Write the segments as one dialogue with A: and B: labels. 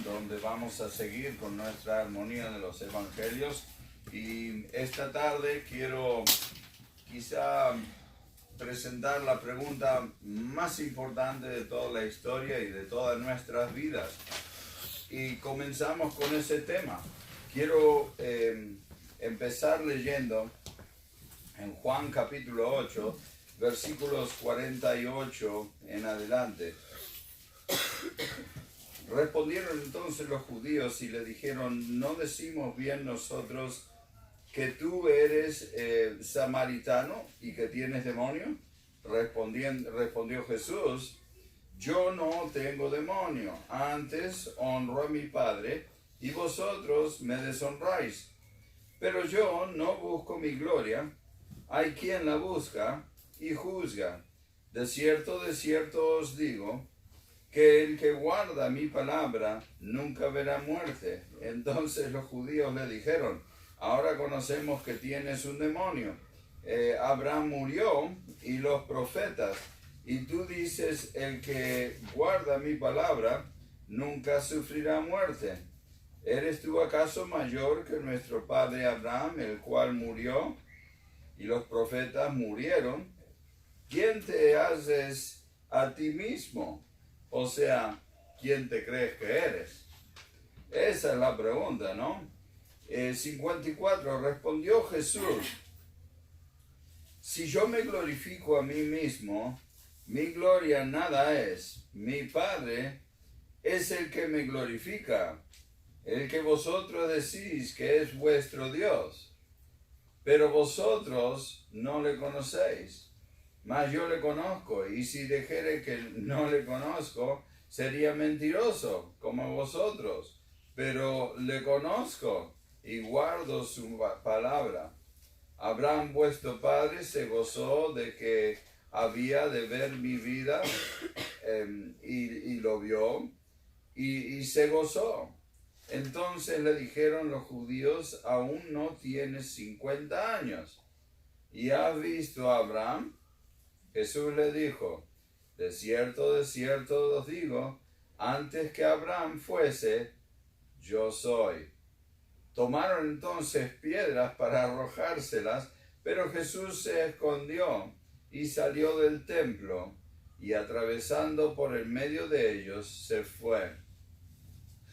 A: donde vamos a seguir con nuestra armonía de los evangelios. Y esta tarde quiero quizá presentar la pregunta más importante de toda la historia y de todas nuestras vidas. Y comenzamos con ese tema. Quiero empezar leyendo en Juan capítulo 8, versículos 48 en adelante. Respondieron entonces los judíos y le dijeron: ¿no decimos bien nosotros que tú eres samaritano y que tienes demonio? Respondió Jesús: yo no tengo demonio, antes honro a mi Padre y vosotros me deshonráis. Pero yo no busco mi gloria, hay quien la busca y juzga. De cierto os digo, que el que guarda mi palabra nunca verá muerte. Entonces los judíos le dijeron: ahora conocemos que tienes un demonio. Abraham murió y los profetas, y tú dices: el que guarda mi palabra nunca sufrirá muerte. ¿Eres tú acaso mayor que nuestro padre Abraham, el cual murió y los profetas murieron? ¿Quién te haces a ti mismo? O sea, ¿quién te crees que eres? Esa es la pregunta, ¿no? 54, respondió Jesús: si yo me glorifico a mí mismo, mi gloria nada es. Mi Padre es el que me glorifica, el que vosotros decís que es vuestro Dios. Pero vosotros no le conocéis, mas yo le conozco, y si dijere que no le conozco, sería mentiroso como vosotros. Pero le conozco y guardo su palabra. Abraham vuestro padre se gozó de que había de ver mi vida y lo vio y se gozó. Entonces le dijeron los judíos: aún no tienes 50 años y has visto a Abraham. Jesús le dijo: de cierto os digo, antes que Abraham fuese, yo soy. Tomaron entonces piedras para arrojárselas, pero Jesús se escondió y salió del templo, y atravesando por el medio de ellos se fue.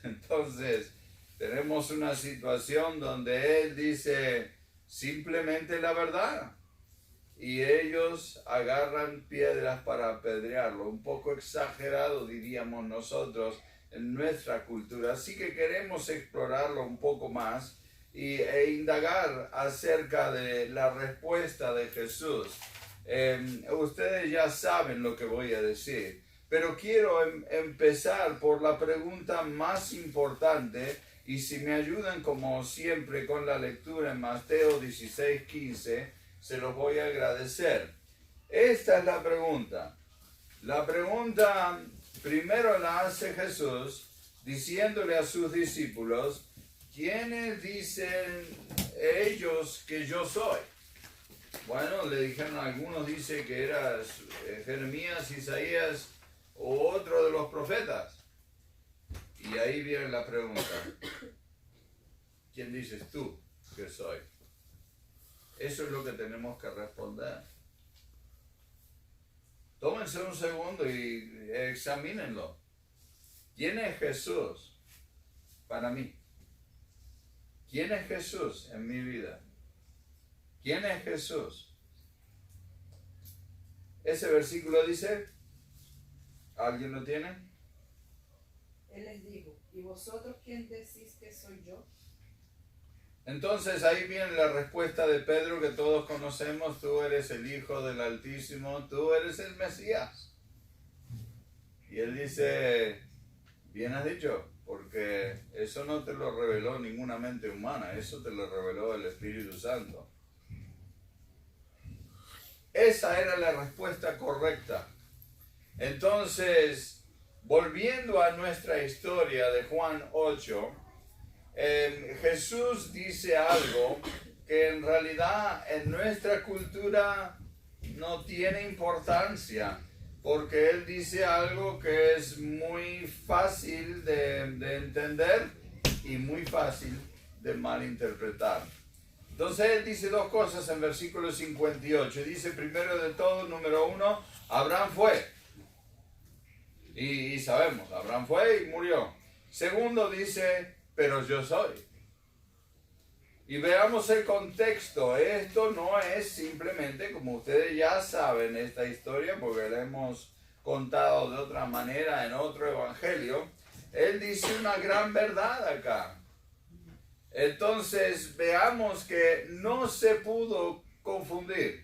A: Entonces tenemos una situación donde él dice simplemente la verdad, y ellos agarran piedras para apedrearlo. Un poco exagerado, diríamos nosotros, en nuestra cultura. Así que queremos explorarlo un poco más e indagar acerca de la respuesta de Jesús. Ustedes ya saben lo que voy a decir, pero quiero empezar por la pregunta más importante, y si me ayudan como siempre con la lectura en Mateo 16:15, se los voy a agradecer. Esta es la pregunta. La pregunta primero la hace Jesús diciéndole a sus discípulos: ¿quiénes dicen ellos que yo soy? Bueno, le dijeron, algunos dicen que eras Jeremías, Isaías o otro de los profetas. Y ahí viene la pregunta: ¿quién dices tú que soy? Eso es lo que tenemos que responder. Tómense un segundo y examínenlo. ¿Quién es Jesús para mí? ¿Quién es Jesús en mi vida? ¿Quién es Jesús? Ese versículo dice, ¿alguien lo tiene?
B: Él les dijo: ¿y vosotros quién decís que soy yo?
A: Entonces ahí viene la respuesta de Pedro que todos conocemos: tú eres el Hijo del Altísimo, tú eres el Mesías. Y él dice: bien has dicho, porque eso no te lo reveló ninguna mente humana, eso te lo reveló el Espíritu Santo. Esa era la respuesta correcta. Entonces, volviendo a nuestra historia de Juan 8, Jesús dice algo que en realidad en nuestra cultura no tiene importancia, porque él dice algo que es muy fácil de entender y muy fácil de malinterpretar. Entonces él dice dos cosas en versículo 58. Dice primero de todo, número 1, Abraham fue. Y sabemos, Abraham fue y murió. Segundo dice, pero yo soy. Y veamos el contexto. Esto no es simplemente, como ustedes ya saben, esta historia, porque la hemos contado de otra manera en otro evangelio. Él dice una gran verdad acá. Entonces veamos que no se pudo confundir.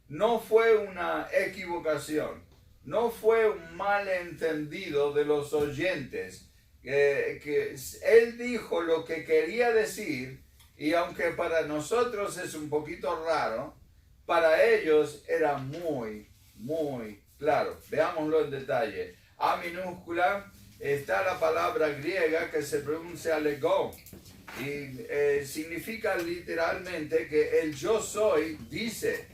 A: No fue una equivocación. No fue un malentendido de los oyentes. Que él dijo lo que quería decir. Y aunque para nosotros es un poquito raro, para ellos era muy, muy claro. Veámoslo en detalle. A minúscula está la palabra griega que se pronuncia lego. Y significa literalmente que el yo soy dice.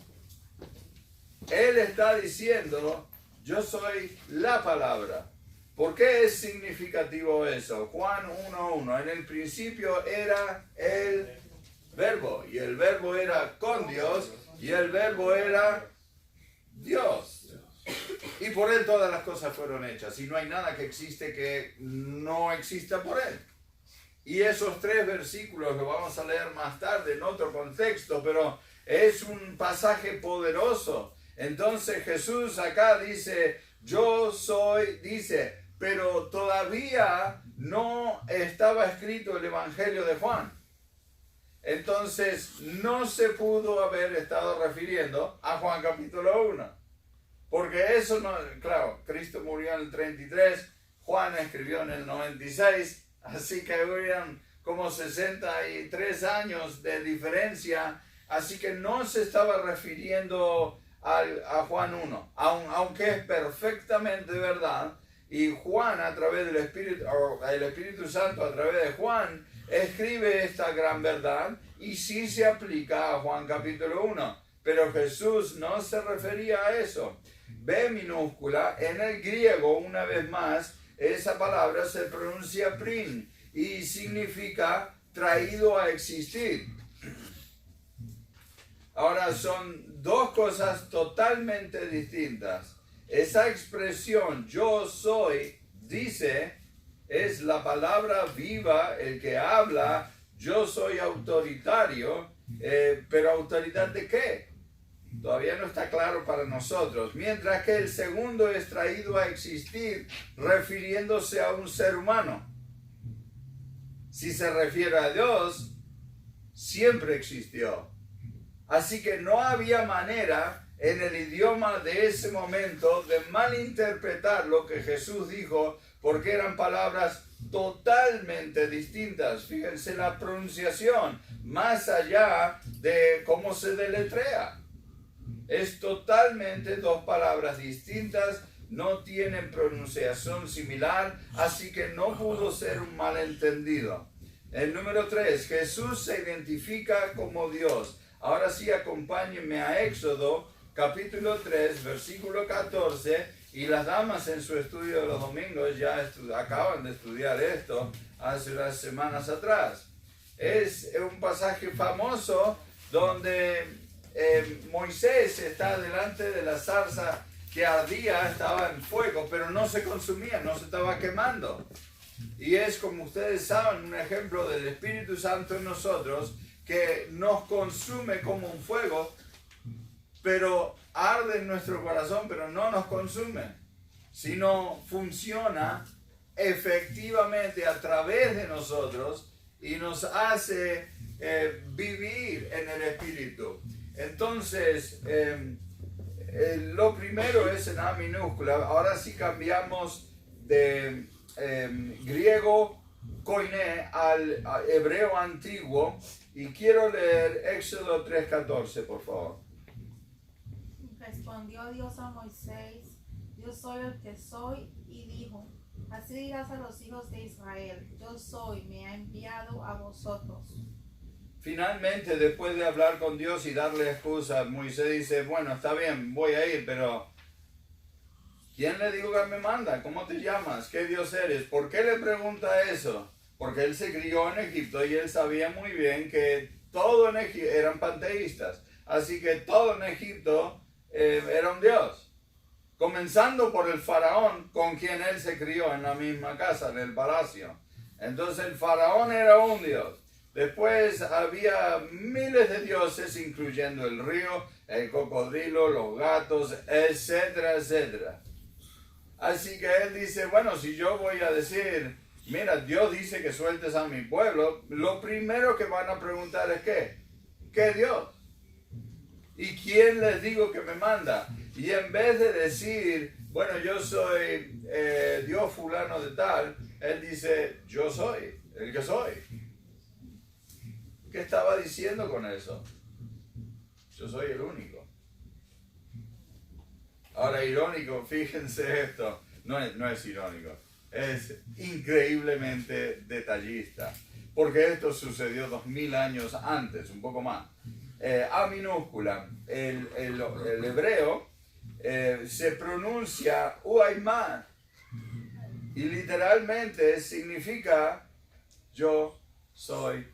A: Él está diciendo, yo soy la palabra. ¿Por qué es significativo eso? Juan 1:1. En el principio era el verbo. Y el verbo era con Dios. Y el verbo era Dios. Y por él todas las cosas fueron hechas. Y no hay nada que existe que no exista por él. Y esos 3 versículos los vamos a leer más tarde en otro contexto. Pero es un pasaje poderoso. Entonces Jesús acá dice, yo soy, dice, pero todavía no estaba escrito el Evangelio de Juan. Entonces no se pudo haber estado refiriendo a Juan capítulo 1. Porque eso no, claro, Cristo murió en el 33, Juan escribió en el 96, así que hubieron como 63 años de diferencia, así que no se estaba refiriendo a Juan 1, aunque es perfectamente verdad. Y Juan a través del Espíritu, o el Espíritu Santo a través de Juan, escribe esta gran verdad y sí se aplica a Juan capítulo 1. Pero Jesús no se refería a eso. B minúscula, en el griego, una vez más, esa palabra se pronuncia prin y significa traído a existir. Ahora son dos cosas totalmente distintas. Esa expresión yo soy, dice, es la palabra viva, el que habla, yo soy autoritario, pero ¿autoridad de qué? Todavía no está claro para nosotros. Mientras que el segundo es traído a existir refiriéndose a un ser humano. Si se refiere a Dios, siempre existió. Así que no había manera en el idioma de ese momento de malinterpretar lo que Jesús dijo, porque eran palabras totalmente distintas. Fíjense la pronunciación, más allá de cómo se deletrea. Es totalmente dos palabras distintas, no tienen pronunciación similar, así que no pudo ser un malentendido. El número 3, Jesús se identifica como Dios. Ahora sí, acompáñenme a Éxodo, capítulo 3, versículo 14, y las damas en su estudio de los domingos ya acaban de estudiar esto hace unas semanas atrás. Es un pasaje famoso donde Moisés está delante de la zarza que ardía, estaba en fuego, pero no se consumía, no se estaba quemando. Y es, como ustedes saben, un ejemplo del Espíritu Santo en nosotros, que nos consume como un fuego, pero arde en nuestro corazón, pero no nos consume, sino funciona efectivamente a través de nosotros y nos hace vivir en el Espíritu. Entonces, lo primero es en A minúscula. Ahora sí cambiamos de griego koiné al hebreo antiguo. Y quiero leer Éxodo 3:14, por favor.
C: Respondió Dios a Moisés, yo soy el que soy, y dijo, así dirás a los hijos de Israel, yo soy, me ha enviado a vosotros.
A: Finalmente, después de hablar con Dios y darle excusas, Moisés dice, bueno, está bien, voy a ir, pero ¿quién le digo que me manda? ¿Cómo te llamas? ¿Qué Dios eres? ¿Por qué le pregunta eso? Porque él se crió en Egipto y él sabía muy bien que todo en Egipto eran panteístas. Así que todo en Egipto era un dios. Comenzando por el faraón con quien él se crió en la misma casa, en el palacio. Entonces el faraón era un dios. Después había miles de dioses, incluyendo el río, el cocodrilo, los gatos, etcétera, etcétera. Así que él dice, bueno, si yo voy a decir, mira, Dios dice que sueltes a mi pueblo, lo primero que van a preguntar es ¿qué Dios? ¿Y quién les digo que me manda? Y en vez de decir, bueno, yo soy Dios fulano de tal, él dice, yo soy el que soy. ¿Qué estaba diciendo con eso? Yo soy el único. Ahora, irónico, fíjense esto, no es irónico, es increíblemente detallista, porque esto sucedió 2000 años antes, un poco más. A minúscula, el hebreo se pronuncia Uaimán y literalmente significa yo soy,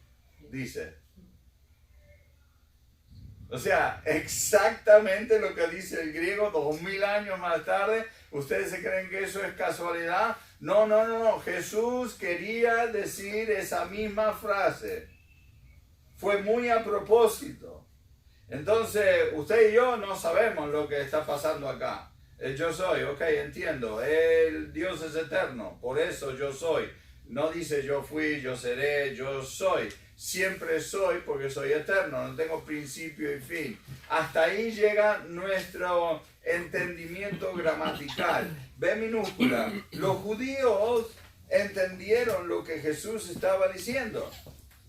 A: dice. O sea, exactamente lo que dice el griego 2000 años más tarde. ¿Ustedes se creen que eso es casualidad? No. Jesús quería decir esa misma frase. Fue muy a propósito. Entonces, usted y yo no sabemos lo que está pasando acá. El yo soy, ok, entiendo. El Dios es eterno, por eso yo soy. No dice yo fui, yo seré, yo soy. Siempre soy porque soy eterno, no tengo principio y fin. Hasta ahí llega nuestro entendimiento gramatical. B minúscula. Los judíos entendieron lo que Jesús estaba diciendo.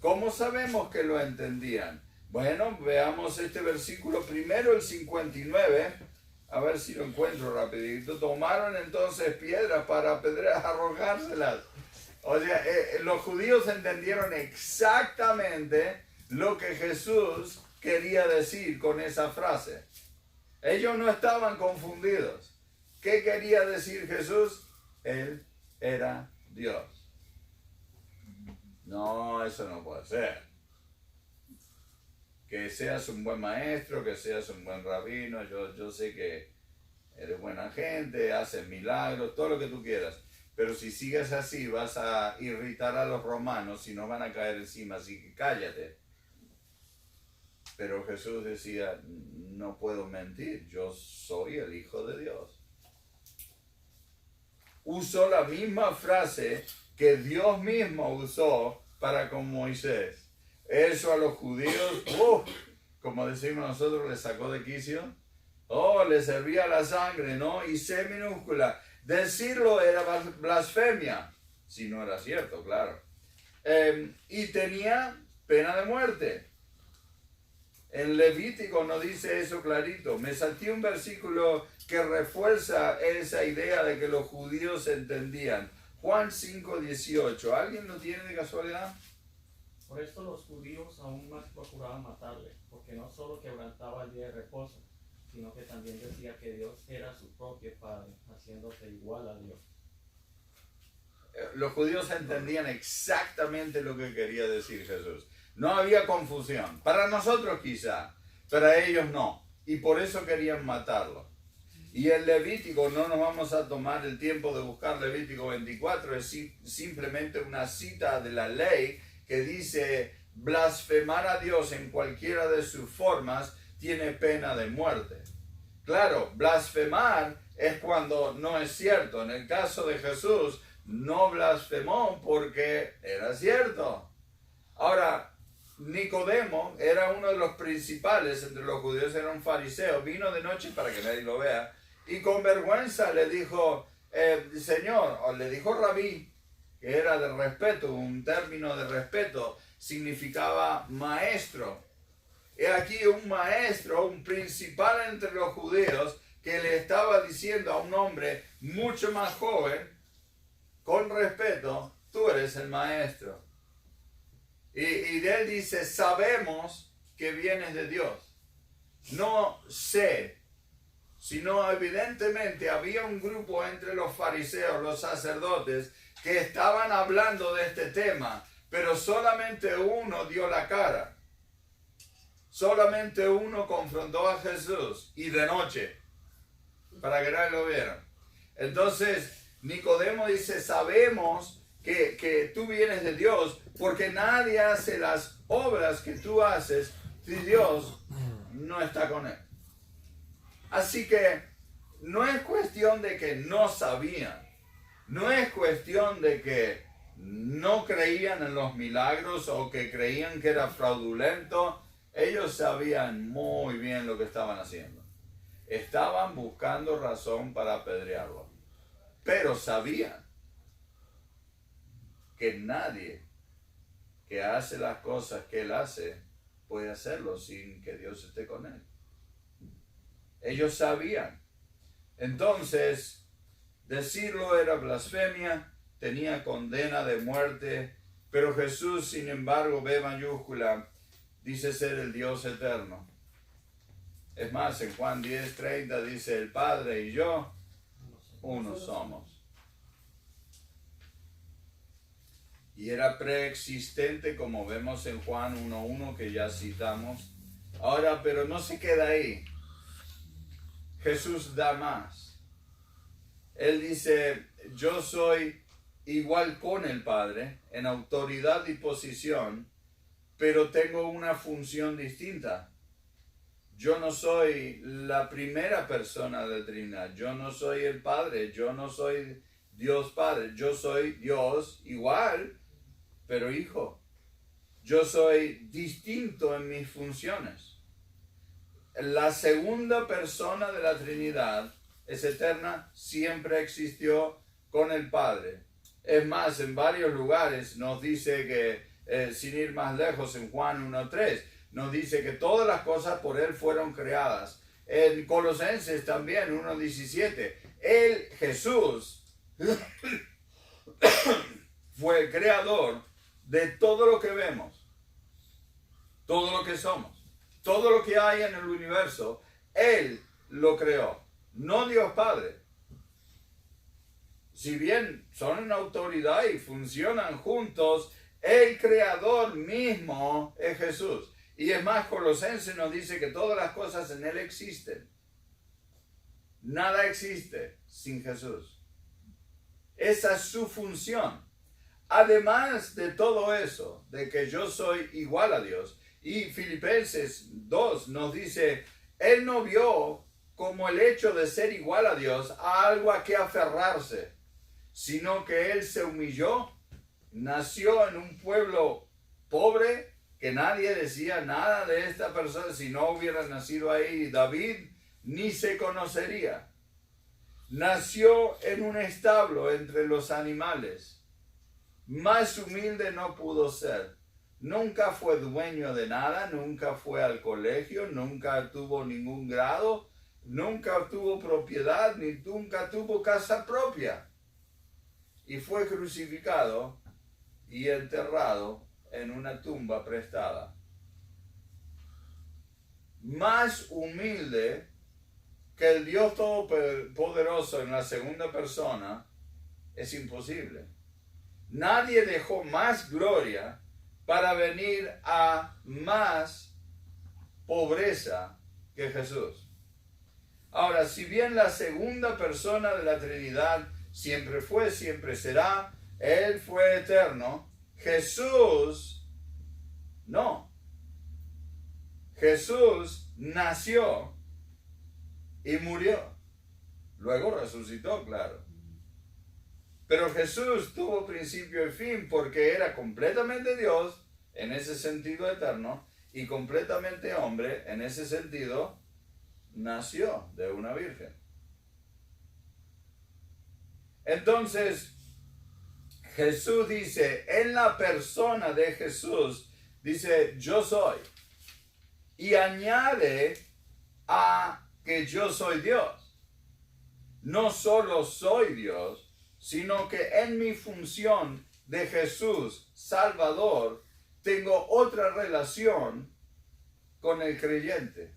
A: ¿Cómo sabemos que lo entendían? Bueno, veamos este versículo primero, el 59. A ver si lo encuentro rapidito. Tomaron entonces piedras para arrojárselas. O sea, los judíos entendieron exactamente lo que Jesús quería decir con esa frase. Ellos no estaban confundidos. ¿Qué quería decir Jesús? Él era Dios. No, eso no puede ser. Que seas un buen maestro, que seas un buen rabino, yo sé que eres buena gente, haces milagros, todo lo que tú quieras. Pero si sigues así vas a irritar a los romanos y no van a caer encima, así que cállate. Pero Jesús decía, no puedo mentir, yo soy el Hijo de Dios. Usó la misma frase que Dios mismo usó para con Moisés. Eso a los judíos, como decimos nosotros, les sacó de quicio. Les servía la sangre, ¿no? Y C minúscula. Decirlo era blasfemia, si no era cierto, claro. Y tenía pena de muerte. En Levítico no dice eso clarito. Me salté un versículo que refuerza esa idea de que los judíos entendían. Juan 5:18. ¿Alguien lo tiene de casualidad?
D: Por esto los judíos aún más procuraban matarle, porque no solo quebrantaba el día de reposo, sino que también decía que Dios era su propio Padre, haciéndose igual a Dios.
A: Los judíos entendían exactamente lo que quería decir Jesús. No había confusión. Para nosotros quizá, para ellos no. Y por eso querían matarlo. Y el Levítico, no nos vamos a tomar el tiempo de buscar Levítico 24, es simplemente una cita de la ley que dice blasfemar a Dios en cualquiera de sus formas tiene pena de muerte. Claro, blasfemar es cuando no es cierto. En el caso de Jesús, no blasfemó porque era cierto. Ahora, Nicodemo era uno de los principales entre los judíos, era un fariseo, vino de noche para que nadie lo vea, y con vergüenza le dijo, Señor, o le dijo rabí, que era de respeto, un término de respeto, significaba maestro. He aquí un maestro, un principal entre los judíos, que le estaba diciendo a un hombre mucho más joven, con respeto, tú eres el maestro. Y de él dice, sabemos que vienes de Dios. No sé, sino evidentemente había un grupo entre los fariseos, los sacerdotes, que estaban hablando de este tema, pero solamente uno dio la cara. Solamente uno confrontó a Jesús, y de noche, para que nadie lo viera. Entonces, Nicodemo dice, sabemos que tú vienes de Dios, porque nadie hace las obras que tú haces si Dios no está con él. Así que no es cuestión de que no sabían, no es cuestión de que no creían en los milagros o que creían que era fraudulento. Ellos sabían muy bien lo que estaban haciendo. Estaban buscando razón para apedrearlo, pero sabían que nadie que hace las cosas que él hace puede hacerlo sin que Dios esté con él. Ellos sabían. Entonces, decirlo era blasfemia, tenía condena de muerte, pero Jesús, sin embargo, B mayúscula, dice ser el Dios eterno. Es más, en Juan 10:30 dice, el Padre y yo, uno somos. Y era preexistente, como vemos en Juan 1:1 que ya citamos. Ahora, pero no se queda ahí. Jesús da más. Él dice, yo soy igual con el Padre, en autoridad y posición, pero tengo una función distinta. Yo no soy la primera persona de la Trinidad. Yo no soy el Padre. Yo no soy Dios Padre. Yo soy Dios igual, pero Hijo. Yo soy distinto en mis funciones. La segunda persona de la Trinidad es eterna, siempre existió con el Padre. Es más, en varios lugares nos dice que, sin ir más lejos, en Juan 1:3, nos dice que todas las cosas por Él fueron creadas. En Colosenses también, 1:17, Él, Jesús, fue el creador de todo lo que vemos, todo lo que somos. Todo lo que hay en el universo, Él lo creó, no Dios Padre. Si bien son una autoridad y funcionan juntos, el creador mismo es Jesús. Y es más, Colosenses nos dice que todas las cosas en Él existen. Nada existe sin Jesús. Esa es su función. Además de todo eso, de que yo soy igual a Dios, y Filipenses 2 nos dice, Él no vio como el hecho de ser igual a Dios a algo a que aferrarse, sino que Él se humilló, nació en un pueblo pobre, que nadie decía nada de esta persona. Si no hubiera nacido ahí David, ni se conocería. Nació en un establo entre los animales. Más humilde no pudo ser. Nunca fue dueño de nada, nunca fue al colegio, nunca tuvo ningún grado, nunca tuvo propiedad, ni nunca tuvo casa propia. Y fue crucificado y enterrado en una tumba prestada. Más humilde que el Dios Todopoderoso en la segunda persona es imposible. Nadie dejó más gloria para venir a más pobreza que Jesús. Ahora, si bien la segunda persona de la Trinidad siempre fue, siempre será, Él fue eterno, Jesús no. Jesús nació y murió. Luego resucitó, claro. Pero Jesús tuvo principio y fin porque era completamente Dios, en ese sentido eterno, y completamente hombre, en ese sentido, nació de una virgen. Entonces, Jesús dice, en la persona de Jesús, dice, yo soy. Y añade a que yo soy Dios. No solo soy Dios, sino que en mi función de Jesús, Salvador, tengo otra relación con el creyente.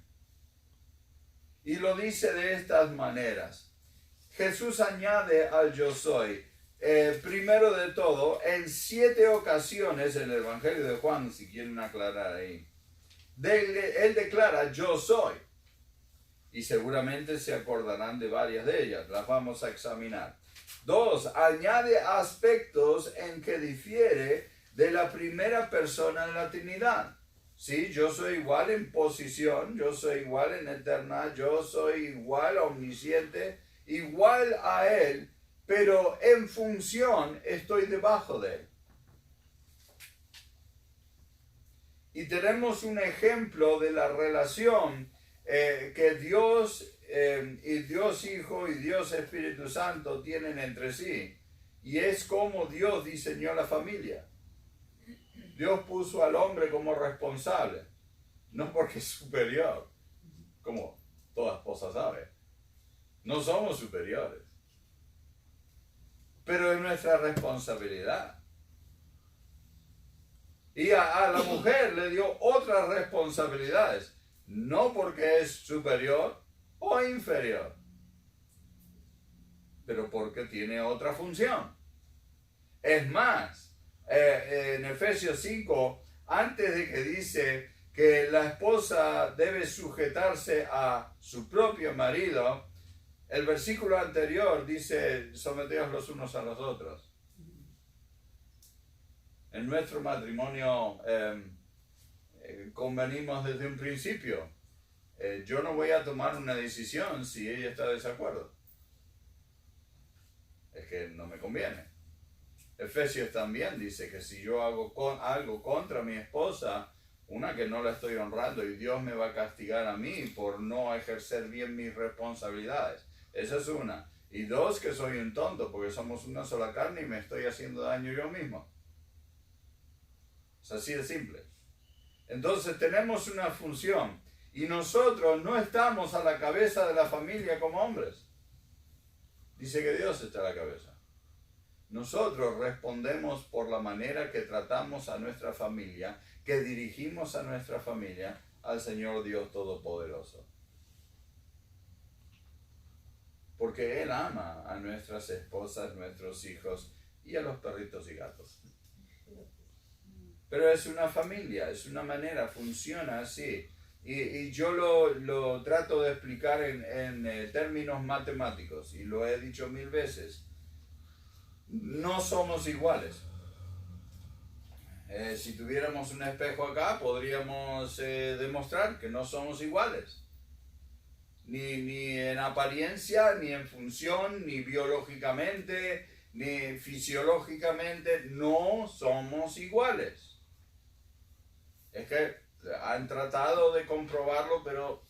A: Y lo dice de estas maneras. Jesús añade al yo soy. Primero de todo, en 7 ocasiones en el Evangelio de Juan, si quieren aclarar ahí, él declara yo soy. Y seguramente se acordarán de varias de ellas. Las vamos a examinar. 2, añade aspectos en que difiere de la primera persona de la Trinidad. Sí, yo soy igual en posición, yo soy igual en eterna, yo soy igual omnisciente, igual a Él, pero en función estoy debajo de Él. Y tenemos un ejemplo de la relación que Dios y Dios Hijo y Dios Espíritu Santo tienen entre sí. Y es como Dios diseñó la familia. Dios puso al hombre como responsable, no porque es superior, como toda esposa sabe. No somos superiores, pero es nuestra responsabilidad. Y a la mujer le dio otras responsabilidades, no porque es superior o inferior, pero porque tiene otra función. Es más, en Efesios 5, antes de que dice que la esposa debe sujetarse a su propio marido, el versículo anterior dice, someteos los unos a los otros. En nuestro matrimonio convenimos desde un principio. Yo no voy a tomar una decisión si ella está de desacuerdo. Es que no me conviene. Efesios también dice que si yo hago algo contra mi esposa, una, que no la estoy honrando y Dios me va a castigar a mí por no ejercer bien mis responsabilidades. Esa es una. Y 2, que soy un tonto porque somos una sola carne y me estoy haciendo daño yo mismo. Es así de simple. Entonces tenemos una función y nosotros no estamos a la cabeza de la familia como hombres. Dice que Dios está a la cabeza. Nosotros respondemos por la manera que tratamos a nuestra familia, que dirigimos a nuestra familia al Señor Dios Todopoderoso. Porque Él ama a nuestras esposas, nuestros hijos y a los perritos y gatos. Pero es una familia, es una manera, funciona así. Y yo lo trato de explicar en términos matemáticos, y lo he dicho 1000 veces. No somos iguales. Si tuviéramos un espejo acá, podríamos demostrar que no somos iguales. Ni en apariencia, ni en función, ni biológicamente, ni fisiológicamente, no somos iguales. Es que han tratado de comprobarlo, pero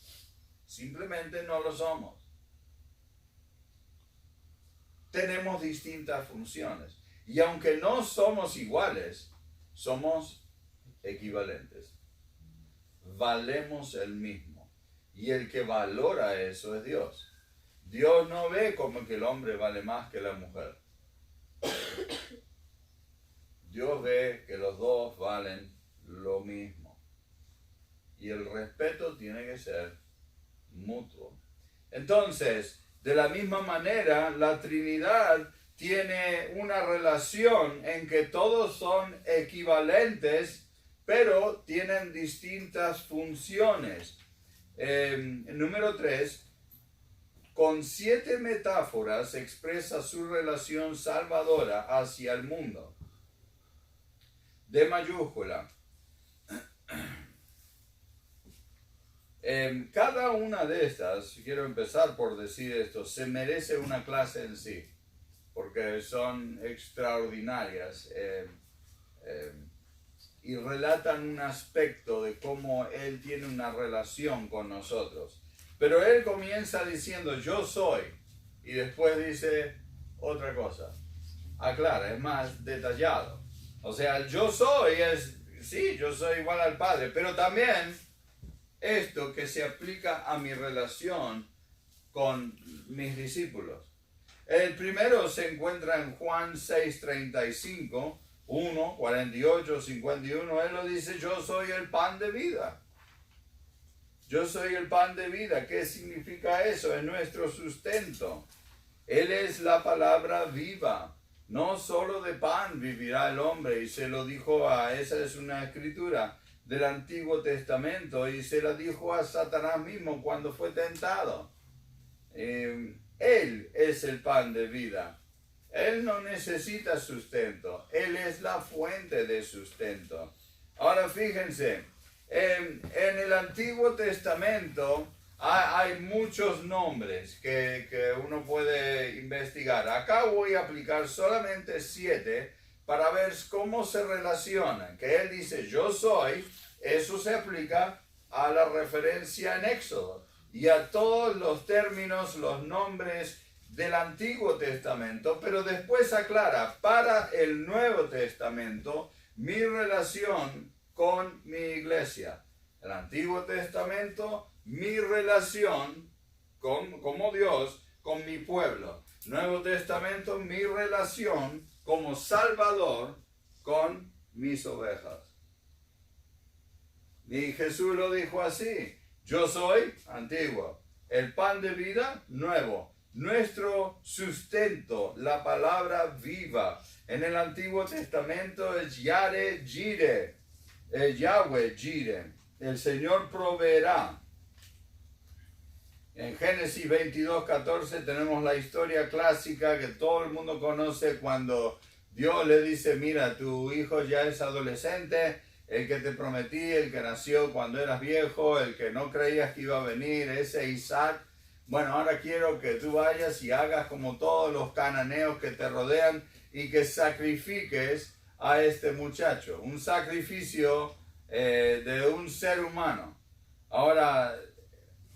A: simplemente no lo somos. Tenemos distintas funciones. Y aunque no somos iguales, somos equivalentes. Valemos el mismo. Y el que valora eso es Dios. Dios no ve como que el hombre vale más que la mujer. Dios ve que los dos valen lo mismo. Y el respeto tiene que ser mutuo. Entonces, de la misma manera, la Trinidad tiene una relación en que todos son equivalentes, pero tienen distintas funciones. Número 3, con 7 metáforas expresa su relación salvadora hacia el mundo. De mayúscula. Cada una de estas, quiero empezar por decir esto, se merece una clase en sí, porque son extraordinarias y relatan un aspecto de cómo Él tiene una relación con nosotros. Pero Él comienza diciendo yo soy y después dice otra cosa, aclara, es más detallado. O sea, el yo soy es, sí, yo soy igual al Padre, pero también esto que se aplica a mi relación con mis discípulos. El primero se encuentra en Juan 6:35, 1, 48, 51. Él lo dice, yo soy el pan de vida. Yo soy el pan de vida. ¿Qué significa eso? Es nuestro sustento. Él es la palabra viva. No solo de pan vivirá el hombre. Y se lo dijo esa es una escritura del Antiguo Testamento. Y se la dijo a Satanás mismo cuando fue tentado. Él es el pan de vida. Él no necesita sustento. Él es la fuente de sustento. Ahora fíjense, en el Antiguo Testamento hay muchos nombres que uno puede investigar. Acá voy a aplicar solamente 7 para ver cómo se relacionan. Que él dice, yo soy, eso se aplica a la referencia en Éxodo y a todos los términos, los nombres del Antiguo Testamento, pero después aclara, para el Nuevo Testamento, mi relación con mi iglesia. El Antiguo Testamento, mi relación como Dios con mi pueblo. Nuevo Testamento, mi relación como Salvador con mis ovejas. Y Jesús lo dijo así, yo soy antiguo, el pan de vida nuevo. Nuestro sustento, la palabra viva. En el Antiguo Testamento es Yare Jire, Yahweh Jire. El Señor proveerá. En Génesis 22:14 tenemos la historia clásica que todo el mundo conoce cuando Dios le dice, mira, tu hijo ya es adolescente, el que te prometí, el que nació cuando eras viejo, el que no creías que iba a venir, ese Isaac. Bueno, ahora quiero que tú vayas y hagas como todos los cananeos que te rodean y que sacrifiques a este muchacho. Un sacrificio de un ser humano. Ahora,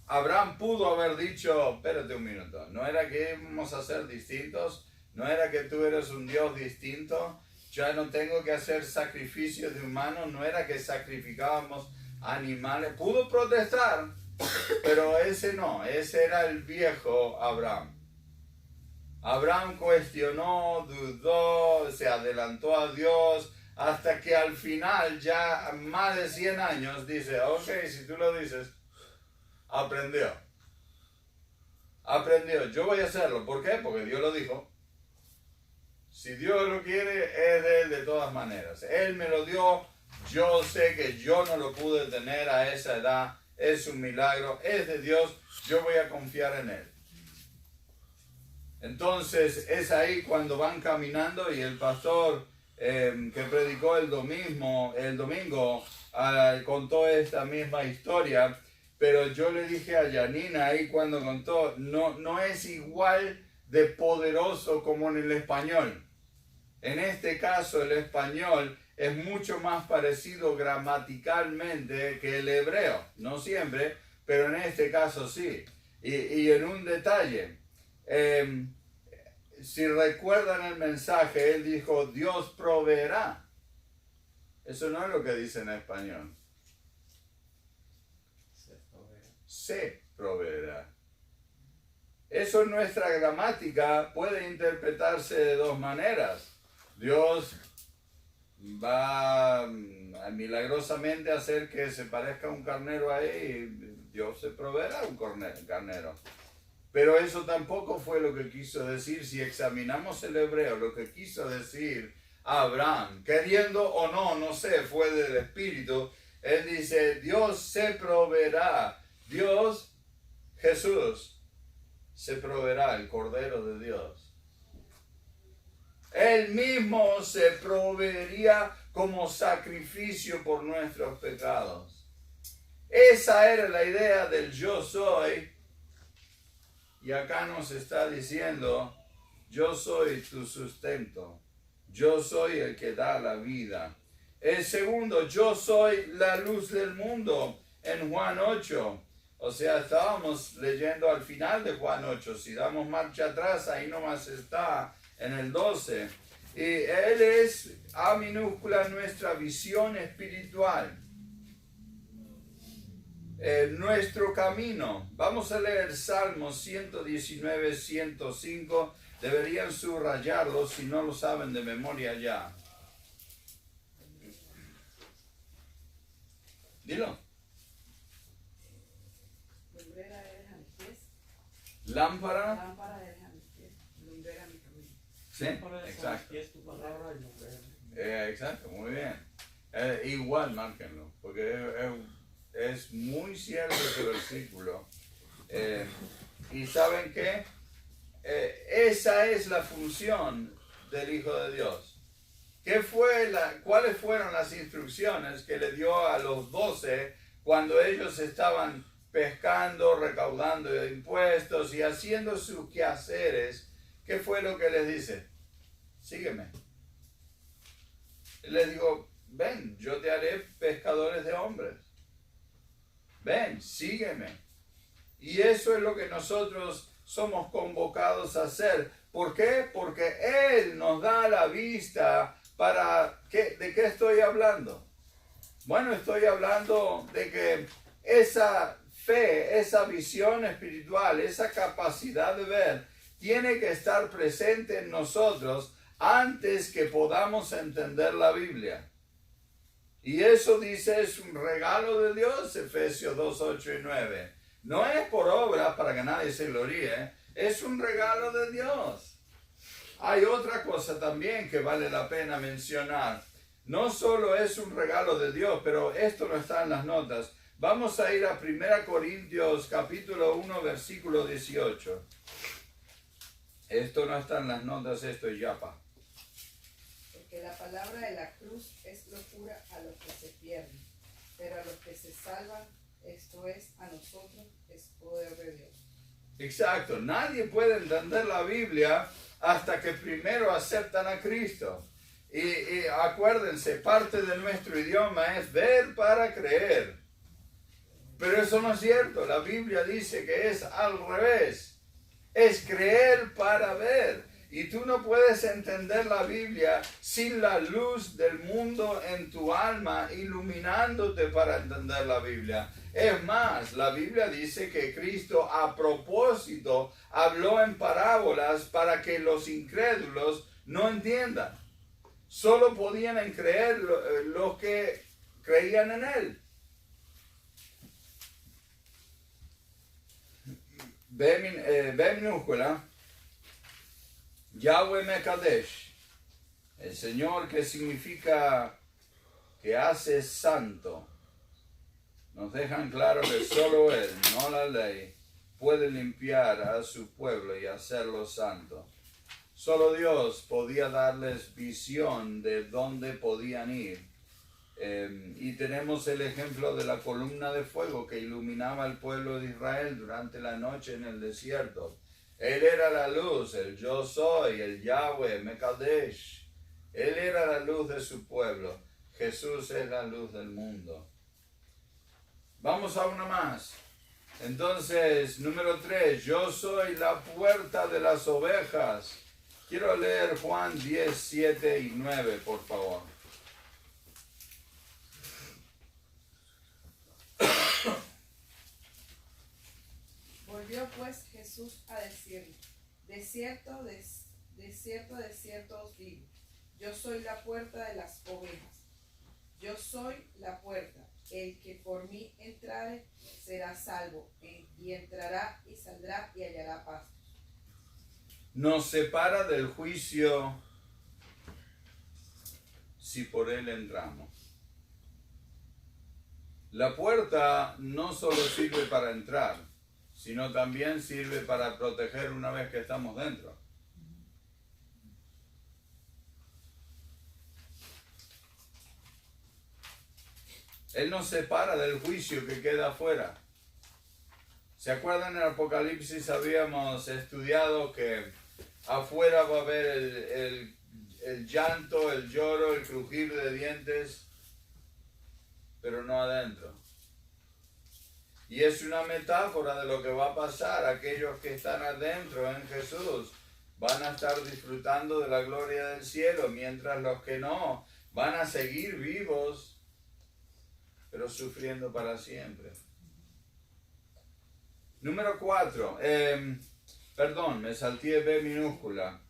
A: Abraham pudo haber dicho, espérate un minuto, ¿no era que íbamos a ser distintos? ¿No era que tú eres un Dios distinto? Ya no tengo que hacer sacrificios de humanos, ¿no era que sacrificábamos animales? Pudo protestar. Pero ese no, ese era el viejo Abraham. Abraham cuestionó, dudó, se adelantó a Dios, hasta que al final, ya más de 100 años, dice, ok, si tú lo dices, aprendió. Aprendió, yo voy a hacerlo. ¿Por qué? Porque Dios lo dijo. Si Dios lo quiere, es de él de todas maneras. Él me lo dio, yo sé que yo no lo pude tener a esa edad. Es un milagro, es de Dios, yo voy a confiar en Él. Entonces es ahí cuando van caminando y el pastor que predicó el domingo contó esta misma historia, pero yo le dije a Janina ahí cuando contó, no es igual de poderoso como en el español. En este caso el español es mucho más parecido gramaticalmente que el hebreo. No siempre, pero en este caso sí. Y en un detalle, si recuerdan el mensaje, él dijo, Dios proveerá. Eso no es lo que dice en español. Se proveerá. Eso en nuestra gramática puede interpretarse de dos maneras. Dios va milagrosamente a hacer que se parezca un carnero ahí y Dios se proveerá un carnero. Pero eso tampoco fue lo que quiso decir. Si examinamos el hebreo, lo que quiso decir Abraham, queriendo o no, no sé, fue del Espíritu, él dice, Dios se proveerá. Dios, Jesús, se proveerá, el Cordero de Dios. Él mismo se proveería como sacrificio por nuestros pecados. Esa era la idea del yo soy. Y acá nos está diciendo, yo soy tu sustento. Yo soy el que da la vida. El segundo, yo soy la luz del mundo en Juan 8. O sea, estábamos leyendo al final de Juan 8. Si damos marcha atrás, ahí nomás está en el 12. Y Él es, A minúscula, nuestra visión espiritual. Nuestro camino. Vamos a leer Salmos 119, 105. Deberían subrayarlo si no lo saben de memoria ya. Dilo. lámpara.
B: Lámpara de mis pies, lumbrera mi camino.
A: Sí, exacto.
D: Es tu palabra y lumbrera.
A: Exacto, muy bien. Igual márquenlo, porque es muy cierto ese versículo. Y ¿saben qué? Esa es la función del Hijo de Dios. ¿Cuáles fueron las instrucciones que le dio a los 12 cuando ellos estaban pescando, recaudando impuestos y haciendo sus quehaceres? ¿Qué fue lo que les dice? Sígueme. Les digo, ven, yo te haré pescadores de hombres. Ven, sígueme. Y eso es lo que nosotros somos convocados a hacer. ¿Por qué? Porque Él nos da la vista ¿de qué estoy hablando? Bueno, estoy hablando de que esa fe, esa visión espiritual, esa capacidad de ver, tiene que estar presente en nosotros antes que podamos entender la Biblia. Y eso dice, es un regalo de Dios, Efesios 2, 8 y 9. No es por obras para que nadie se gloríe, es un regalo de Dios. Hay otra cosa también que vale la pena mencionar. No solo es un regalo de Dios, pero esto no está en las notas. Vamos a ir a 1 Corintios capítulo 1, versículo 18. Esto no está en las notas, esto es yapa.
B: Porque la palabra de la cruz es locura a los que se pierden, pero a los que se salvan, esto es, a nosotros, es poder de Dios.
A: Exacto, nadie puede entender la Biblia hasta que primero aceptan a Cristo. Y acuérdense, parte de nuestro idioma es ver para creer. Pero eso no es cierto, la Biblia dice que es al revés. Es creer para ver. Y tú no puedes entender la Biblia sin la luz del mundo en tu alma iluminándote para entender la Biblia. Es más, la Biblia dice que Cristo a propósito habló en parábolas para que los incrédulos no entiendan. Solo podían creer los que creían en Él. B minúscula. Yahweh Mekadesh, el Señor, que significa que hace santo. Nos dejan claro que solo Él, no la ley, puede limpiar a su pueblo y hacerlo santo. Solo Dios podía darles visión de dónde podían ir. Y tenemos el ejemplo de la columna de fuego que iluminaba al pueblo de Israel durante la noche en el desierto. Él era la luz, el yo soy, el Yahweh, Mekadesh. Él era la luz de su pueblo. Jesús es la luz del mundo. Vamos a una más. Entonces, número 3, yo soy la puerta de las ovejas. Quiero leer Juan 10, 7 y 9, por favor.
B: Volvió pues Jesús a decirle, de cierto os digo, yo soy la puerta de las ovejas. Yo soy la puerta. El que por mí entrare será salvo, y entrará y saldrá y hallará pastos.
A: Nos separa del juicio si por él entramos. La puerta no solo sirve para entrar, sino también sirve para proteger una vez que estamos dentro. Él nos separa del juicio que queda afuera. ¿Se acuerdan? En Apocalipsis habíamos estudiado que afuera va a haber el llanto, el lloro, el crujir de dientes, pero no adentro. Y es una metáfora de lo que va a pasar. Aquellos que están adentro en Jesús van a estar disfrutando de la gloria del cielo, mientras los que no van a seguir vivos, pero sufriendo para siempre. Número 4. Me salté B minúscula.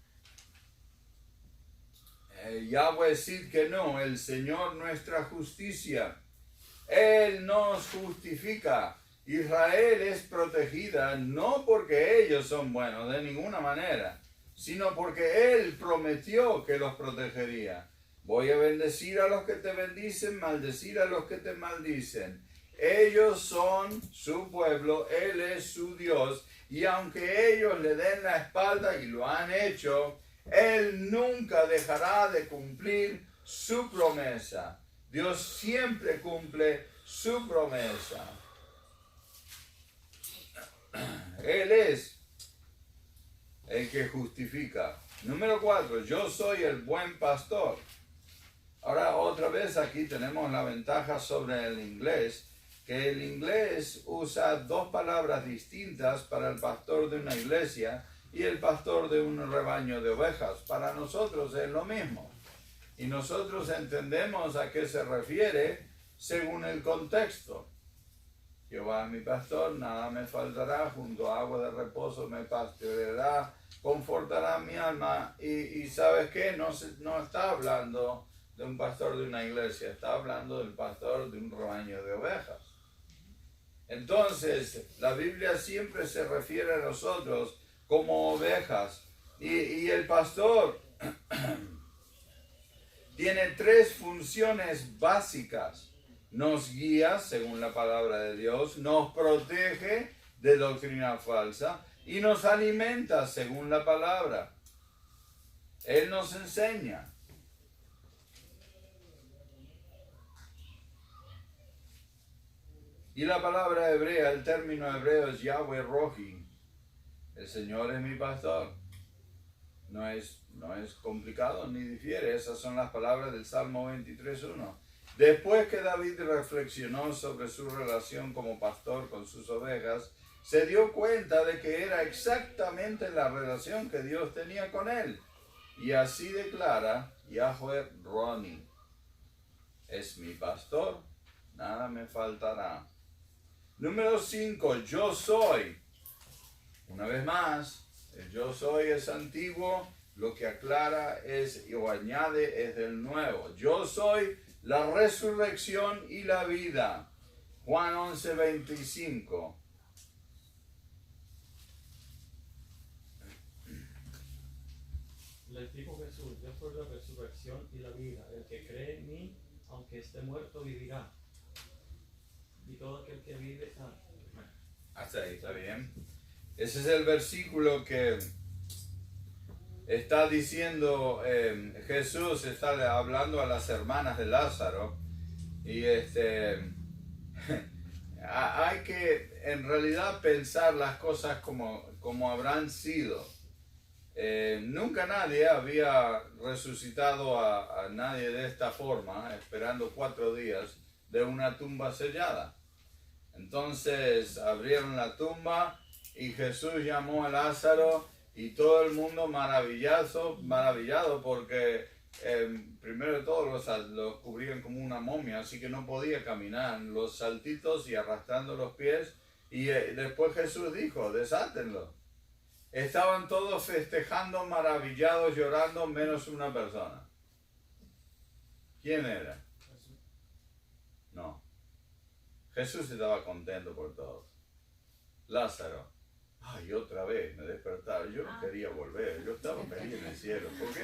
A: Yahweh Sid que no, el Señor nuestra justicia. Él nos justifica. Israel es protegida no porque ellos son buenos de ninguna manera, sino porque Él prometió que los protegería. Voy a bendecir a los que te bendicen, maldecir a los que te maldicen. Ellos son su pueblo, Él es su Dios, y aunque ellos le den la espalda y lo han hecho, Él nunca dejará de cumplir su promesa. Dios siempre cumple su promesa. Él es el que justifica. Número 4, yo soy el buen pastor. Ahora otra vez aquí tenemos la ventaja sobre el inglés, que el inglés usa dos palabras distintas para el pastor de una iglesia y el pastor de un rebaño de ovejas. Para nosotros es lo mismo. Y nosotros entendemos a qué se refiere según el contexto. Jehová es mi pastor, nada me faltará, junto a agua de reposo me pastoreará, confortará mi alma. Y ¿sabes qué? No está hablando de un pastor de una iglesia, está hablando del pastor de un rebaño de ovejas. Entonces, la Biblia siempre se refiere a nosotros como ovejas. Y el pastor tiene tres funciones básicas. Nos guía, según la palabra de Dios, nos protege de doctrina falsa y nos alimenta, según la palabra. Él nos enseña. Y la palabra hebrea, el término hebreo es Yahweh Rohi. El Señor es mi pastor. No es complicado ni difiere. Esas son las palabras del Salmo 23:1. Después que David reflexionó sobre su relación como pastor con sus ovejas, se dio cuenta de que era exactamente la relación que Dios tenía con él. Y así declara Yahweh Roni. Es mi pastor, nada me faltará. Número 5, yo soy. Una vez más, el yo soy es antiguo, lo que aclara es o añade es del nuevo. Yo soy la resurrección y la vida. Juan 11:25.
D: Les dijo Jesús, yo soy la resurrección y la vida. El que cree en mí, aunque esté muerto, vivirá. Y todo aquel que vive...
A: Hasta ahí, ¿está bien? Ese es el versículo que está diciendo Jesús, está hablando a las hermanas de Lázaro. Y hay que en realidad pensar las cosas como habrán sido. Nunca nadie había resucitado a nadie de esta forma, esperando 4 días de una tumba sellada. Entonces abrieron la tumba y Jesús llamó a Lázaro y todo el mundo maravillado porque primero de todo los cubrían como una momia, así que no podía caminar, los saltitos y arrastrando los pies. Y después Jesús dijo, desátenlo. Estaban todos festejando, maravillados, llorando, menos una persona. ¿Quién era? No. Jesús estaba contento por todos. Lázaro, ay, otra vez me despertaba. Yo no quería volver, yo estaba feliz en el cielo. ¿Por qué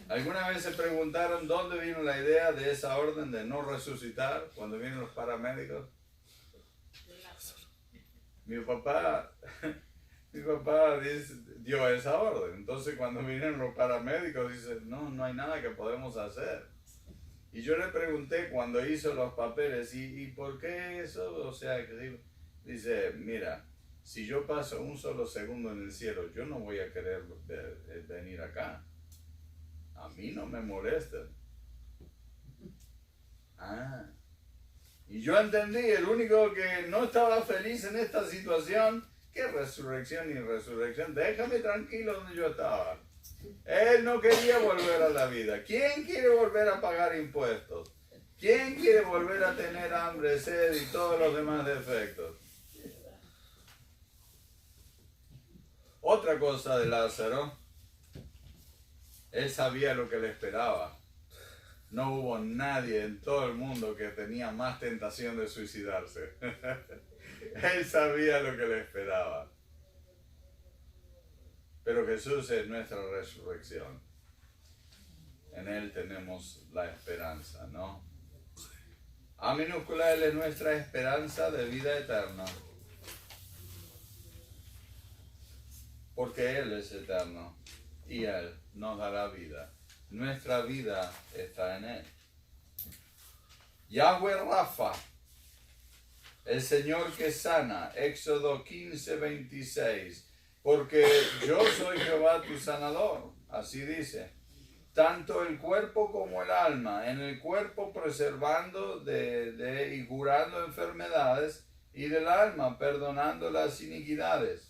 A: ¿Alguna vez se preguntaron dónde vino la idea de esa orden de no resucitar cuando vienen los paramédicos? Mi papá dio esa orden. Entonces cuando vienen los paramédicos dicen, no hay nada que podemos hacer. Y yo le pregunté cuando hizo los papeles, ¿y por qué eso? O sea, que dice, mira, si yo paso un solo segundo en el cielo, yo no voy a querer venir acá. A mí no me molestan. Y yo entendí, el único que no estaba feliz en esta situación, ¿qué resurrección y resurrección? Déjame tranquilo donde yo estaba. Él no quería volver a la vida. ¿Quién quiere volver a pagar impuestos? ¿Quién quiere volver a tener hambre, sed y todos los demás defectos? Otra cosa de Lázaro, él sabía lo que le esperaba. no hubo nadie en todo el mundo que tenía más tentación de suicidarse. Él sabía lo que le esperaba. Pero Jesús es nuestra resurrección. En Él tenemos la esperanza, ¿no? A minúscula, Él es nuestra esperanza de vida eterna. Porque Él es eterno y Él nos dará vida. Nuestra vida está en Él. Yahweh Rafa, el Señor que sana, Éxodo 15:26. Porque yo soy Jehová tu sanador, así dice. Tanto el cuerpo como el alma, en el cuerpo preservando y curando enfermedades, y del alma perdonando las iniquidades.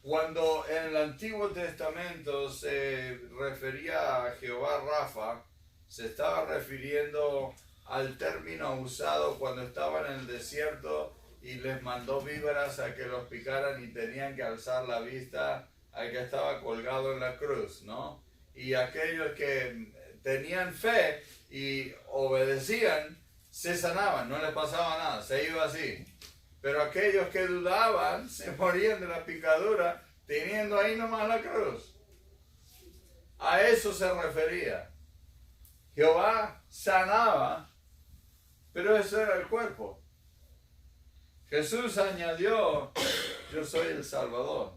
A: Cuando en el Antiguo Testamento se refería a Jehová Rafa, se estaba refiriendo al término usado cuando estaban en el desierto y les mandó víboras a que los picaran y tenían que alzar la vista al que estaba colgado en la cruz, ¿no? Y aquellos que tenían fe y obedecían, se sanaban, no les pasaba nada, se iba así. Pero aquellos que dudaban, se morían de la picadura, teniendo ahí nomás la cruz. A eso se refería. Jehová sanaba, pero eso era el cuerpo. Jesús añadió, yo soy el Salvador.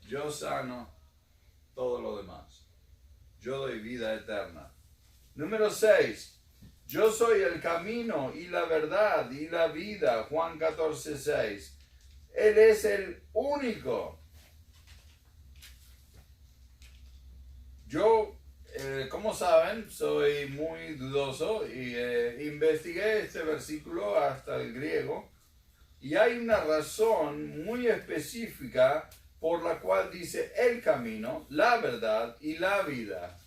A: Yo sano todo lo demás. Yo doy vida eterna. Número 6. Yo soy el camino y la verdad y la vida. Juan 14:6. Él es el único. Yo, como saben, soy muy dudoso y investigué este versículo hasta el griego. Y hay una razón muy específica por la cual dice el camino, la verdad y la vida.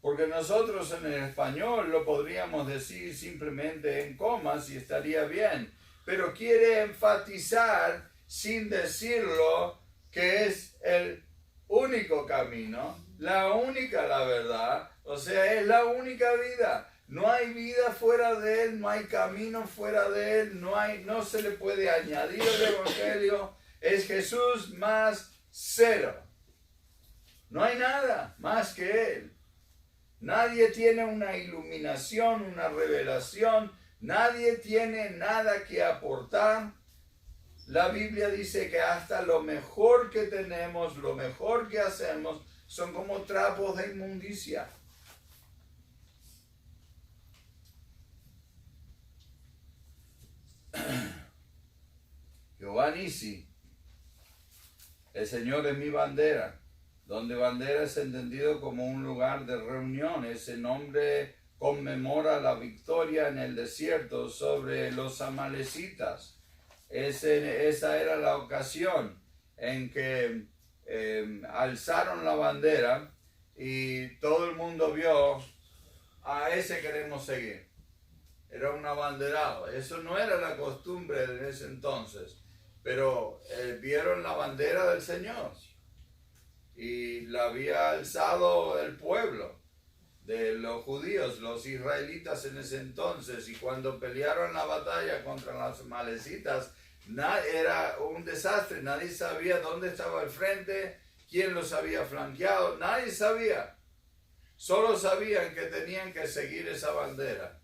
A: Porque nosotros en el español lo podríamos decir simplemente en comas y estaría bien. Pero quiere enfatizar sin decirlo que es el único camino, la única la verdad, o sea, es la única vida. No hay vida fuera de Él, no hay camino fuera de Él, no se le puede añadir el Evangelio. Es Jesús más cero. No hay nada más que Él. Nadie tiene una iluminación, una revelación. Nadie tiene nada que aportar. La Biblia dice que hasta lo mejor que tenemos, lo mejor que hacemos, son como trapos de inmundicia. Jehová Nisi, el Señor es mi bandera, donde bandera es entendido como un lugar de reunión. Ese nombre conmemora la victoria en el desierto sobre los amalecitas. Esa era la ocasión en que alzaron la bandera y todo el mundo vio, a ese queremos seguir. Era un abanderado. Eso no era la costumbre en ese entonces. Pero vieron la bandera del Señor y la había alzado el pueblo de los judíos, los israelitas en ese entonces, y cuando pelearon la batalla contra las amalecitas, era un desastre, nadie sabía dónde estaba el frente, quién los había flanqueado, nadie sabía, solo sabían que tenían que seguir esa bandera.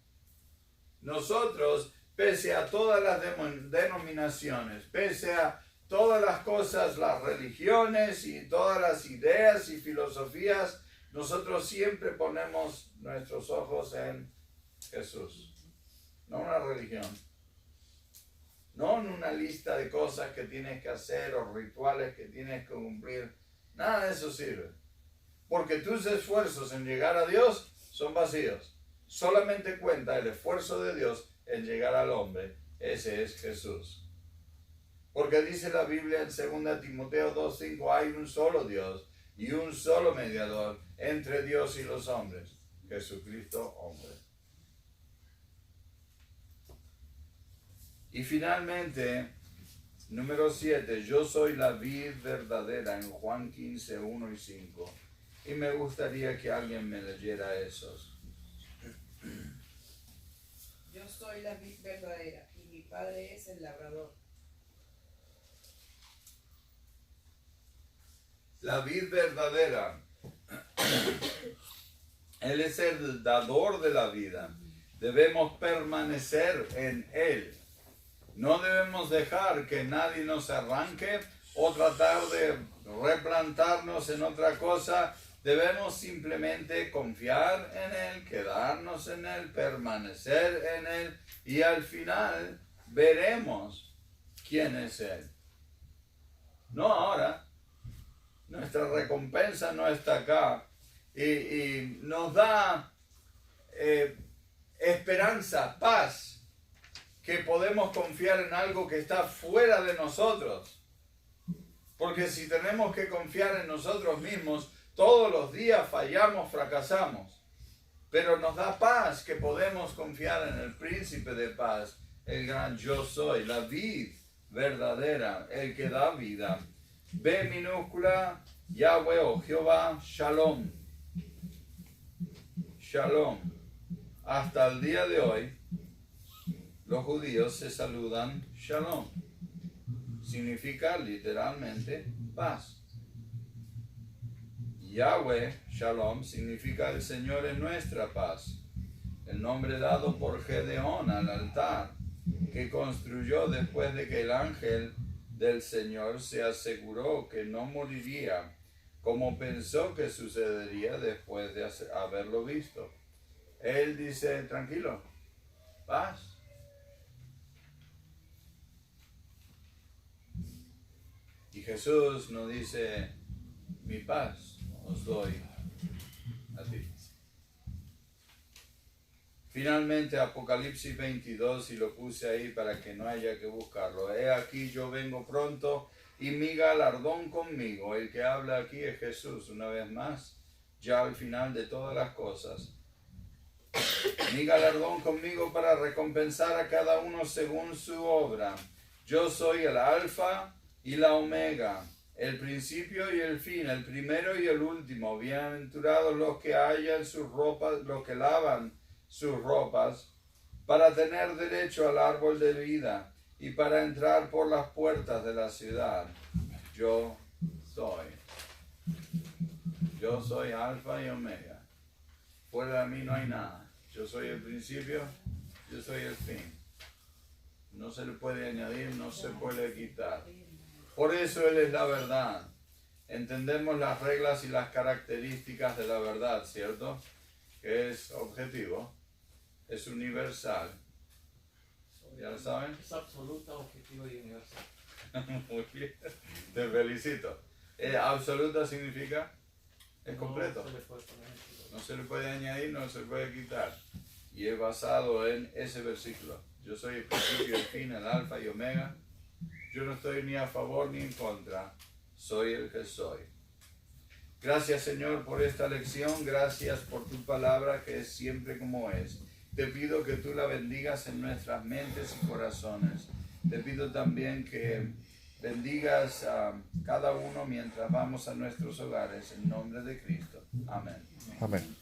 A: Nosotros, pese a todas las denominaciones, pese a todas las cosas, las religiones y todas las ideas y filosofías, nosotros siempre ponemos nuestros ojos en Jesús. No una religión. No en una lista de cosas que tienes que hacer o rituales que tienes que cumplir. Nada de eso sirve. Porque tus esfuerzos en llegar a Dios son vacíos. Solamente cuenta el esfuerzo de Dios en llegar al hombre. Ese es Jesús. Porque dice la Biblia en 2 Timoteo 2:5, hay un solo Dios y un solo mediador entre Dios y los hombres, Jesucristo hombre. Y finalmente, número 7, yo soy la vid verdadera en Juan 15, 1 y 5. y me gustaría que alguien me leyera esos.
B: Yo soy la vid verdadera y mi padre es el labrador.
A: La vid verdadera. Él es el dador de la vida. Debemos permanecer en Él. No debemos dejar que nadie nos arranque o tratar de replantarnos en otra cosa. Debemos simplemente confiar en Él, quedarnos en Él, permanecer en Él y al final veremos quién es Él. No ahora. Nuestra recompensa no está acá y nos da esperanza, paz, que podemos confiar en algo que está fuera de nosotros. Porque si tenemos que confiar en nosotros mismos, todos los días fallamos, fracasamos. Pero nos da paz que podemos confiar en el príncipe de paz, el gran yo soy, la vid verdadera, el que da vida. B minúscula, Yahweh o Jehová, Shalom. Shalom. Hasta el día de hoy, los judíos se saludan Shalom. Significa literalmente paz. Yahweh, Shalom, significa el Señor es nuestra paz. El nombre dado por Gedeón al altar, que construyó después de que el ángel del Señor se aseguró que no moriría, como pensó que sucedería después de haberlo visto. Él dice, tranquilo, paz. Y Jesús nos dice, mi paz os doy a ti. Finalmente, Apocalipsis 22, y lo puse ahí para que no haya que buscarlo. He aquí yo vengo pronto y mi galardón conmigo. El que habla aquí es Jesús, una vez más, ya al final de todas las cosas. Mi galardón conmigo para recompensar a cada uno según su obra. Yo soy el Alfa y la Omega, el principio y el fin, el primero y el último. Bienaventurados los que hallan sus ropas, los que lavan sus ropas, para tener derecho al árbol de vida y para entrar por las puertas de la ciudad. Yo soy Alfa y Omega. Fuera de mí no hay nada. Yo soy el principio, yo soy el fin. No se le puede añadir, no se puede quitar. Por eso Él es la verdad. Entendemos las reglas y las características de la verdad, ¿cierto? Que es objetivo, es universal. ¿Ya lo saben?
D: Es absoluta, objetiva y universal.
A: Muy bien, te felicito. Absoluta significa es completo. No se le puede añadir, no se le puede quitar. Y es basado en ese versículo. Yo soy el principio, el fin, el alfa y omega. Yo no estoy ni a favor ni en contra. Soy el que soy. Gracias, Señor, por esta lección. Gracias por tu palabra que es siempre como es. Te pido que tú la bendigas en nuestras mentes y corazones. Te pido también que bendigas a cada uno mientras vamos a nuestros hogares. En nombre de Cristo. Amén.
E: Amén.